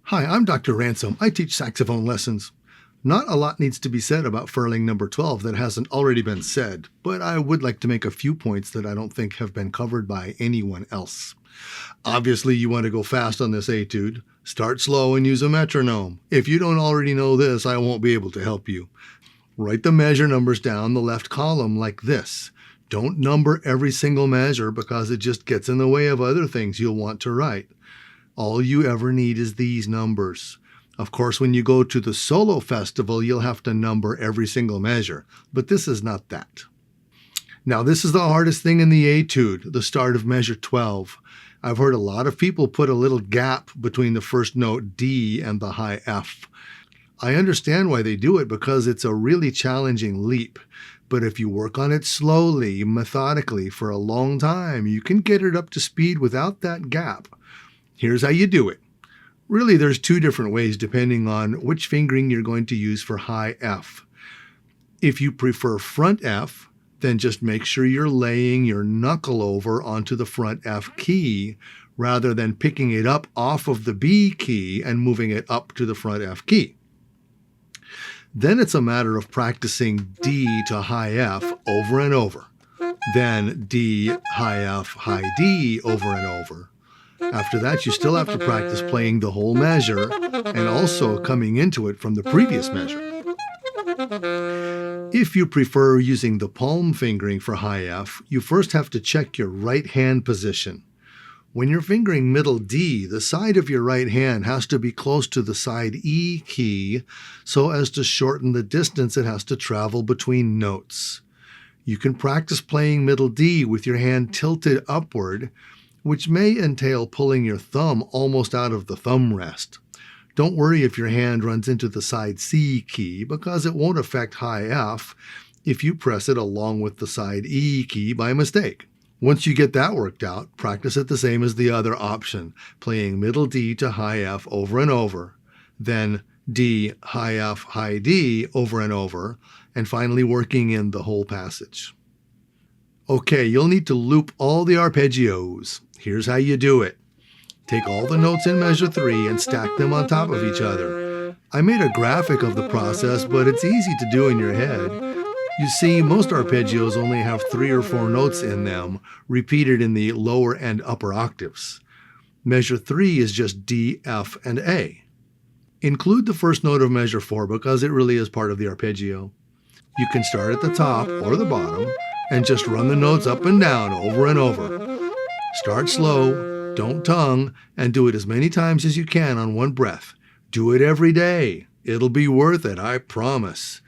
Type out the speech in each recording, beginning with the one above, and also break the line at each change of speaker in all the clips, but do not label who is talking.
Hi, I'm Dr. Ransom. I teach saxophone lessons. Not a lot needs to be said about Ferling number 12 that hasn't already been said, but I would like to make a few points that I don't think have been covered by anyone else. Obviously, you want to go fast on this etude. Start slow and use a metronome. If you don't already know this, I won't be able to help you. Write the measure numbers down the left column like this. Don't number every single measure because it just gets in the way of other things you'll want to write. All you ever need is these numbers. Of course, when you go to the solo festival, you'll have to number every single measure, but this is not that. Now, this is the hardest thing in the etude, the start of measure 12. I've heard a lot of people put a little gap between the first note D and the high F. I understand why they do it because it's a really challenging leap. But if you work on it slowly, methodically, for a long time, you can get it up to speed without that gap. Here's how you do it. Really, there's two different ways depending on which fingering you're going to use for high F. If you prefer front F, then just make sure you're laying your knuckle over onto the front F key rather than picking it up off of the B key and moving it up to the front F key. Then it's a matter of practicing D to high F over and over. Then D, high F, high D over and over. After that, you still have to practice playing the whole measure and also coming into it from the previous measure. If you prefer using the palm fingering for high F, you first have to check your right hand position. When you're fingering middle D, the side of your right hand has to be close to the side E key so as to shorten the distance it has to travel between notes. You can practice playing middle D with your hand tilted upward, which may entail pulling your thumb almost out of the thumb rest. Don't worry if your hand runs into the side C key because it won't affect high F if you press it along with the side E key by mistake. Once you get that worked out, practice it the same as the other option, playing middle D to high F over and over, then D, high F, high D over and over, and finally working in the whole passage. Okay, you'll need to loop all the arpeggios. Here's how you do it. Take all the notes in measure 3 and stack them on top of each other. I made a graphic of the process, but it's easy to do in your head. You see, most arpeggios only have 3 or 4 notes in them, repeated in the lower and upper octaves. Measure 3 is just D, F, and A. Include the first note of measure 4 because it really is part of the arpeggio. You can start at the top or the bottom and just run the notes up and down over and over. Start slow, don't tongue, and do it as many times as you can on one breath. Do it every day. It'll be worth it, I promise.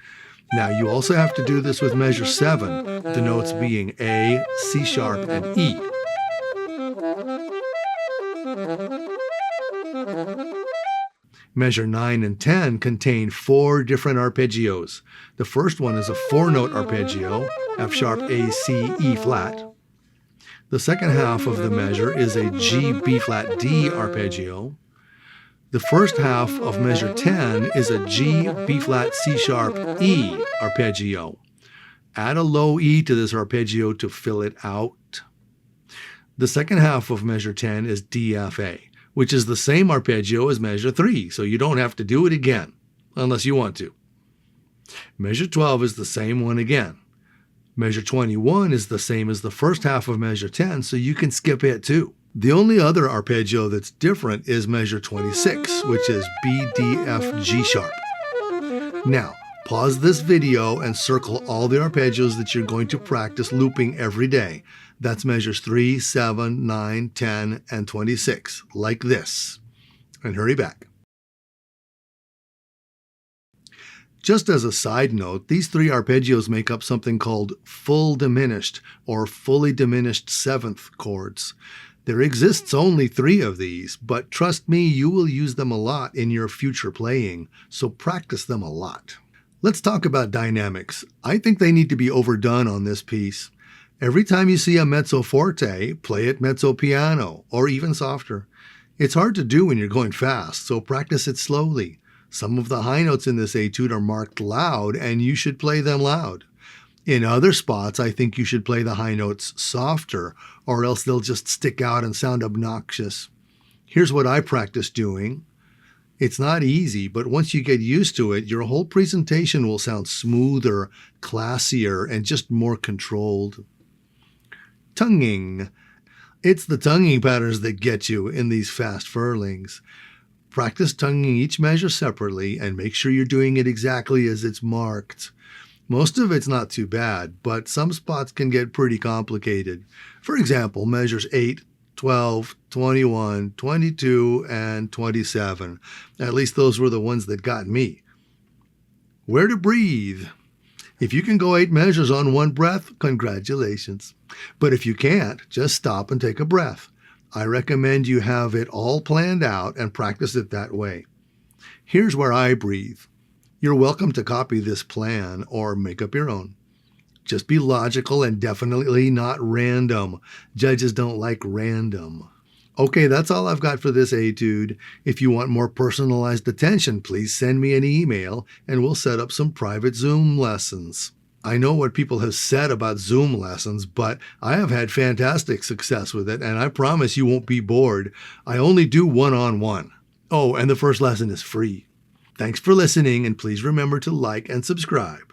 Now, you also have to do this with measure 7, the notes being A, C sharp, and E. Measure 9 and 10 contain 4 different arpeggios. The first one is a 4-note arpeggio, F sharp, A, C, E flat. The second half of the measure is a G, B flat, D arpeggio. The first half of measure 10 is a G, B flat, C sharp, E arpeggio. Add a low E to this arpeggio to fill it out. The second half of measure 10 is D, F, A, which is the same arpeggio as measure 3, so you don't have to do it again, unless you want to. Measure 12 is the same one again. Measure 21 is the same as the first half of measure 10, so you can skip it too. The only other arpeggio that's different is measure 26, which is B, D, F, G sharp. Now, pause this video and circle all the arpeggios that you're going to practice looping every day. That's measures 3, 7, 9, 10, and 26, like this. And hurry back. Just as a side note, these 3 arpeggios make up something called full diminished or fully diminished 7th chords. There exists only 3 of these, but trust me, you will use them a lot in your future playing, so practice them a lot. Let's talk about dynamics. I think they need to be overdone on this piece. Every time you see a mezzo forte, play it mezzo piano, or even softer. It's hard to do when you're going fast, so practice it slowly. Some of the high notes in this etude are marked loud, and you should play them loud. In other spots, I think you should play the high notes softer, or else they'll just stick out and sound obnoxious. Here's what I practice doing. It's not easy, but once you get used to it, your whole presentation will sound smoother, classier, and just more controlled. Tonguing. It's the tonguing patterns that get you in these fast furlings. Practice tonguing each measure separately and make sure you're doing it exactly as it's marked. Most of it's not too bad, but some spots can get pretty complicated. For example, measures 8, 12, 21, 22, and 27. At least those were the ones that got me. Where to breathe? If you can go 8 measures on one breath, congratulations. But if you can't, just stop and take a breath. I recommend you have it all planned out and practice it that way. Here's where I breathe. You're welcome to copy this plan or make up your own. Just be logical and definitely not random. Judges don't like random. Okay, that's all I've got for this etude. If you want more personalized attention, please send me an email and we'll set up some private Zoom lessons. I know what people have said about Zoom lessons, but I have had fantastic success with it, and I promise you won't be bored. I only do one-on-one. Oh, and the first lesson is free. Thanks for listening, and please remember to like and subscribe.